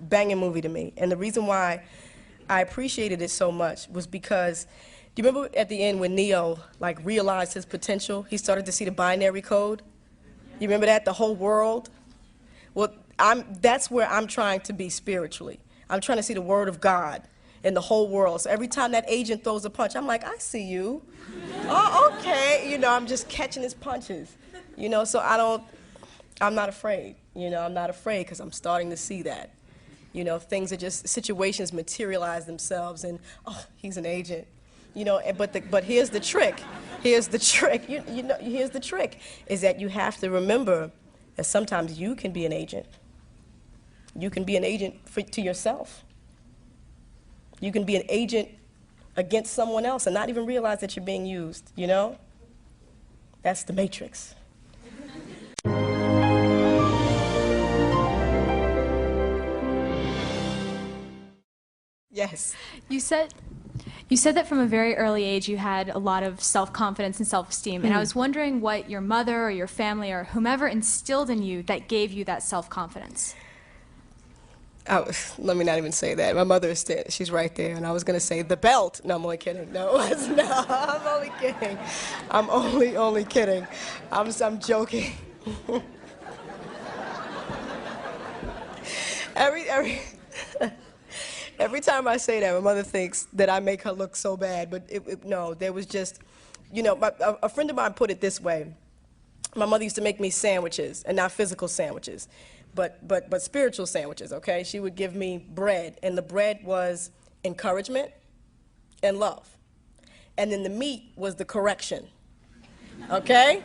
banging movie to me. And the reason why I appreciated it so much was because, do you remember at the end when Neo like realized his potential? He started to see the binary code. You remember that? The whole world? Well, that's where I'm trying to be spiritually. I'm trying to see the word of God in the whole world. So every time that agent throws a punch, I'm like, I see you. Oh, okay. You know, I'm just catching his punches. You know, so I'm not afraid. You know, I'm not afraid because I'm starting to see that. You know, things are just, situations materialize themselves and, oh, he's an agent. You know, but here's the trick. Here's the trick. Here's the trick, is that you have to remember that sometimes you can be an agent. You can be an agent to yourself. You can be an agent against someone else and not even realize that you're being used, you know? That's the Matrix. Yes. You said that from a very early age you had a lot of self-confidence and self-esteem, and I was wondering what your mother or your family or whomever instilled in you that gave you that self-confidence. Oh, let me not even say that. My mother is dead. She's right there, and I was going to say the belt. No, I'm only kidding. No, I'm only kidding. I'm only kidding. I'm joking. Every time I say that, my mother thinks that I make her look so bad, but no, there was just, you know, a friend of mine put it this way. My mother used to make me sandwiches, and not physical sandwiches, but spiritual sandwiches, okay? She would give me bread, and the bread was encouragement and love. And then the meat was the correction, okay?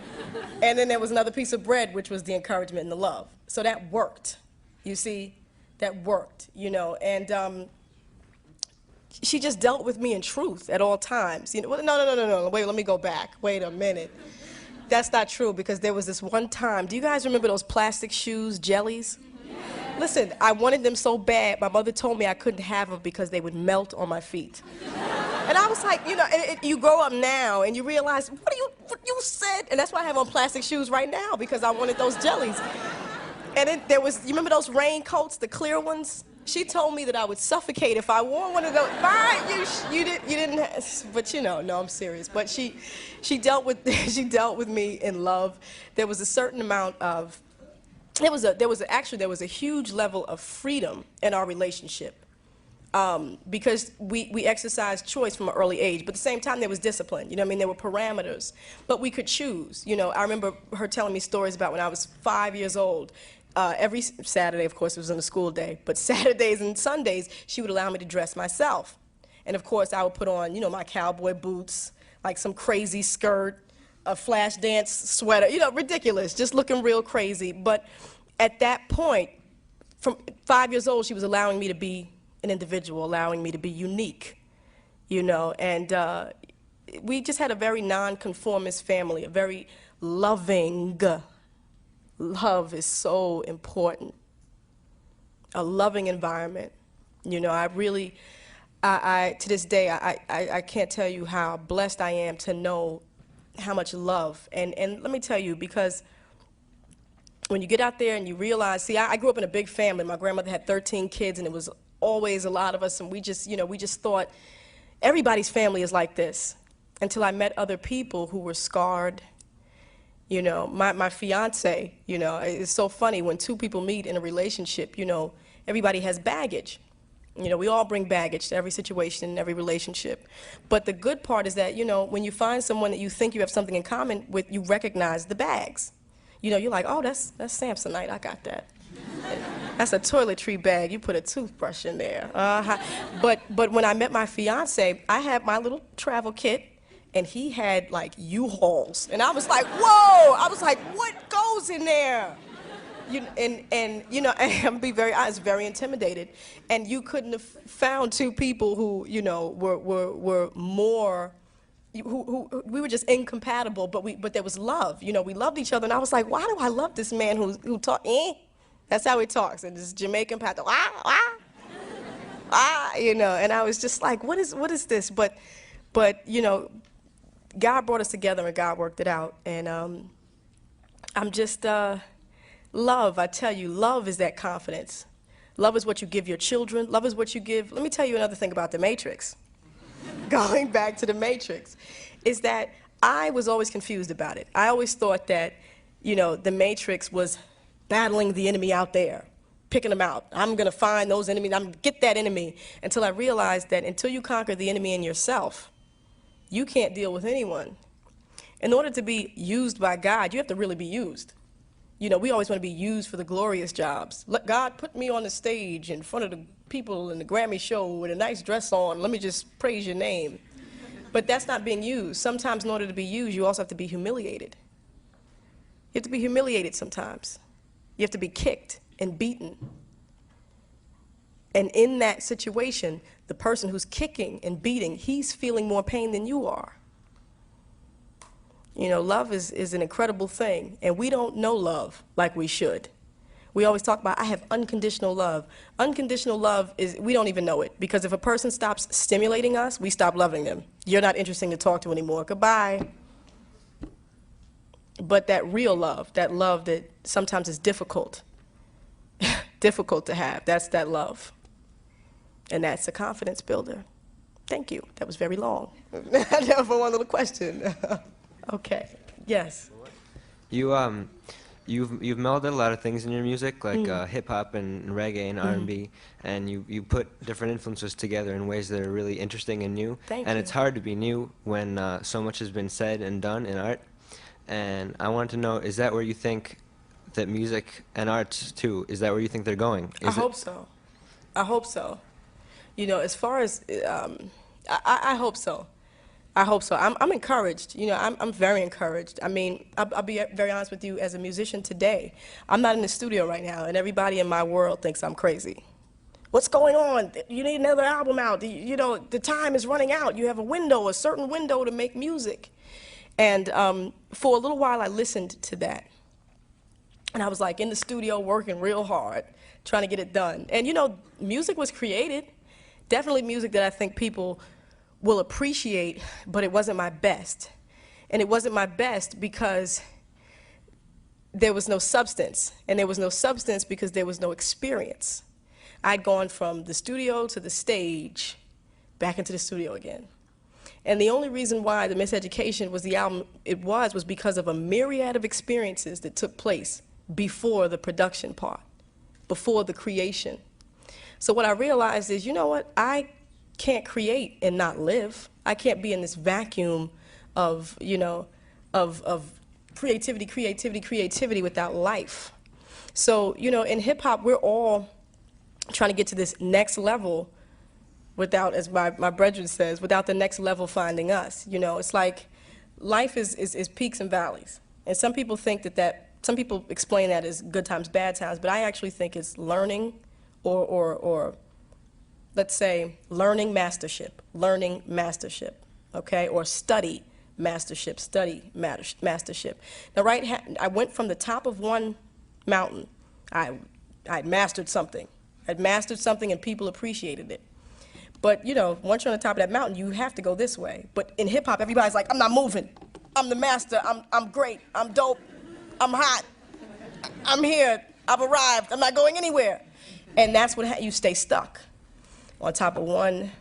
And then there was another piece of bread, which was the encouragement and the love. So that worked, you see? That worked, you know, and she just dealt with me in truth at all times. You know, no, wait, let me go back. Wait a minute. That's not true, because there was this one time, do you guys remember those plastic shoes, jellies? Listen, I wanted them so bad, my mother told me I couldn't have them because they would melt on my feet. And I was like, you know, you grow up now and you realize, what you said? And that's why I have on plastic shoes right now, because I wanted those jellies. And there was, you remember those raincoats, the clear ones? She told me that I would suffocate if I wore one of those. Fine, you didn't, but you know, no, I'm serious. But she dealt with me in love. There was a certain amount of, there was a huge level of freedom in our relationship, because we exercised choice from an early age. But at the same time, there was discipline. You know what I mean? There were parameters, but we could choose. You know, I remember her telling me stories about when I was 5 years old. Every Saturday, of course, it was on a school day, but Saturdays and Sundays, she would allow me to dress myself. And of course, I would put on, you know, my cowboy boots, like some crazy skirt, a flash dance sweater, you know, ridiculous, just looking real crazy. But at that point, from 5 years old, she was allowing me to be an individual, allowing me to be unique, you know, and we just had a very non-conformist family, a very loving. Love is so important. A loving environment. You know, I really, to this day, I can't tell you how blessed I am to know how much love. And let me tell you, because when you get out there and you realize, see, I grew up in a big family. My grandmother had 13 kids, and it was always a lot of us, and we just, you know, we just thought everybody's family is like this, until I met other people who were scarred. You know, my fiance, you know, it's so funny when two people meet in a relationship, you know, everybody has baggage. You know, we all bring baggage to every situation, every relationship. But the good part is that, you know, when you find someone that you think you have something in common with, you recognize the bags. You know, you're like, oh, that's Samsonite, I got that. That's a toiletry bag, you put a toothbrush in there. But when I met my fiance, I had my little travel kit, and he had like U-Hauls, and I was like, whoa! I was like, what goes in there? And you know, I'm be very honest, very intimidated. And you couldn't have found two people who, you know, were more, who we were just incompatible, but there was love. You know, we loved each other, and I was like, why do I love this man who talk? That's how he talks, and this Jamaican pattern, you know. And I was just like, what is this? But you know, God brought us together and God worked it out. And I'm just, love, I tell you, love is that confidence. Love is what you give your children. Love is what you give. Let me tell you another thing about the Matrix. Going back to the Matrix, is that I was always confused about it. I always thought that, you know, the Matrix was battling the enemy out there, picking them out. I'm going to find those enemies. I'm going to get that enemy. Until I realized that until you conquer the enemy in yourself, you can't deal with anyone. In order to be used by God, you have to really be used. You know, we always want to be used for the glorious jobs. Let God put me on the stage in front of the people in the Grammy show with a nice dress on. Let me just praise your name. But that's not being used. Sometimes in order to be used, you also have to be humiliated. You have to be humiliated sometimes. You have to be kicked and beaten. And in that situation, the person who's kicking and beating, he's feeling more pain than you are. You know, love is an incredible thing, and we don't know love like we should. We always talk about, I have unconditional love. Unconditional love is, we don't even know it, because if a person stops stimulating us, we stop loving them. You're not interesting to talk to anymore. Goodbye. But that real love that sometimes is difficult, difficult to have, that's that love. And that's a confidence builder. Thank you. That was very long. For one little question. Okay. Yes. You've melded a lot of things in your music, like hip hop and reggae and R&B, and you put different influences together in ways that are really interesting and new. Thank and you. it's hard to be new when so much has been said and done in art. And I wanted to know, is that where you think that music and arts too, is that where you think they're going? I hope so. I hope so. You know, as far as I hope so. I hope so. I'm encouraged. You know, I'm very encouraged. I mean, I'll be very honest with you. As a musician today, I'm not in the studio right now, and everybody in my world thinks I'm crazy. What's going on? You need another album out. You know, the time is running out. You have a window, a certain window to make music. And for a little while, I listened to that. And I was like in the studio working real hard, trying to get it done. And you know, music was created. Definitely music that I think people will appreciate, but it wasn't my best. And it wasn't my best because there was no substance. And there was no substance because there was no experience. I'd gone from the studio to the stage, back into the studio again. And the only reason why The Miseducation was the album it was because of a myriad of experiences that took place before the production part, before the creation. So what I realized is, you know what, I can't create and not live. I can't be in this vacuum of, you know, of creativity without life. So, you know, in hip hop, we're all trying to get to this next level without, as my brethren says, without the next level finding us. You know, it's like life is peaks and valleys. And some people think some people explain that as good times, bad times, but I actually think it's learning or let's say, learning mastership, okay, or study mastership. Now, I went from the top of one mountain. I'd mastered something. I'd mastered something and people appreciated it. But, you know, once you're on the top of that mountain, you have to go this way. But in hip hop, everybody's like, I'm not moving. I'm the master. I'm great. I'm dope. I'm hot. I'm here. I've arrived. I'm not going anywhere. And that's what you stay stuck on top of one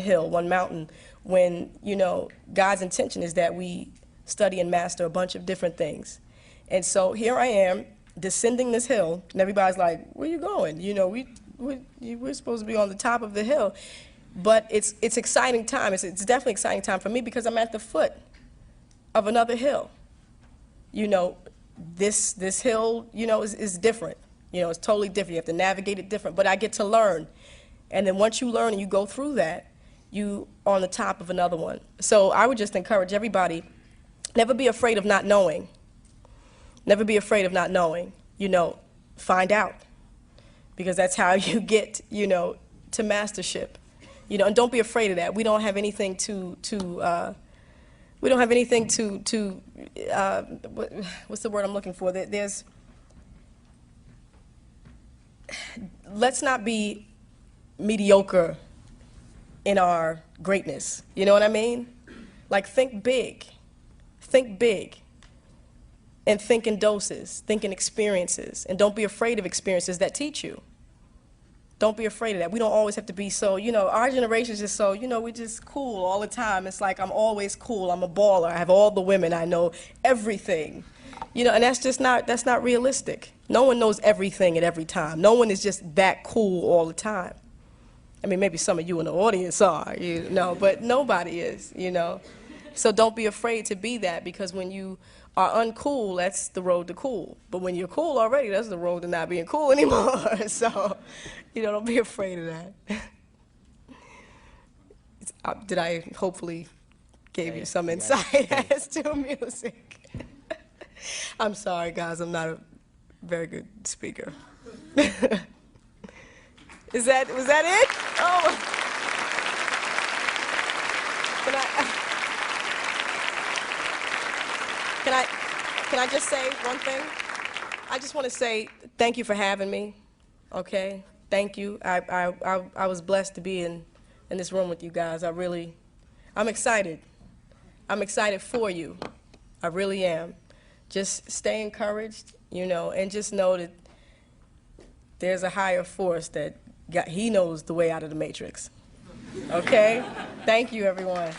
hill, one mountain, when, you know, God's intention is that we study and master a bunch of different things. And so here I am, descending this hill, and everybody's like, where you going? You know, we're supposed to be on the top of the hill. But it's exciting time. It's definitely exciting time for me because I'm at the foot of another hill. You know, this hill, you know, is different. You know, it's totally different. You have to navigate it different. But I get to learn. And then once you learn and you go through that, you are on the top of another one. So I would just encourage everybody, never be afraid of not knowing. Never be afraid of not knowing. You know, find out. Because that's how you get, you know, to mastership. You know, and don't be afraid of that. We don't have anything what's the word I'm looking for? Let's not be mediocre in our greatness. You know what I mean? Like, think big. Think big. And think in doses. Think in experiences. And don't be afraid of experiences that teach you. Don't be afraid of that. We don't always have to be so, our generation is just so, we're just cool all the time. It's like I'm always cool. I'm a baller. I have all the women. I know everything. And that's not realistic. No one knows everything at every time. No one is just that cool all the time. I mean, maybe some of you in the audience are, but nobody is, So don't be afraid to be that, because when you are uncool, that's the road to cool. But when you're cool already, that's the road to not being cool anymore. So, don't be afraid of that. Did I hopefully gave you some insight as to music? I'm sorry, guys, I'm not a very good speaker. Was that it? Oh. Can I just say one thing? I just want to say thank you for having me. Okay, thank you. I was blessed to be in this room with you guys. I'm excited. I'm excited for you. I really am. Just stay encouraged, and just know that there's a higher force that he knows the way out of the matrix. Okay? Thank you, everyone.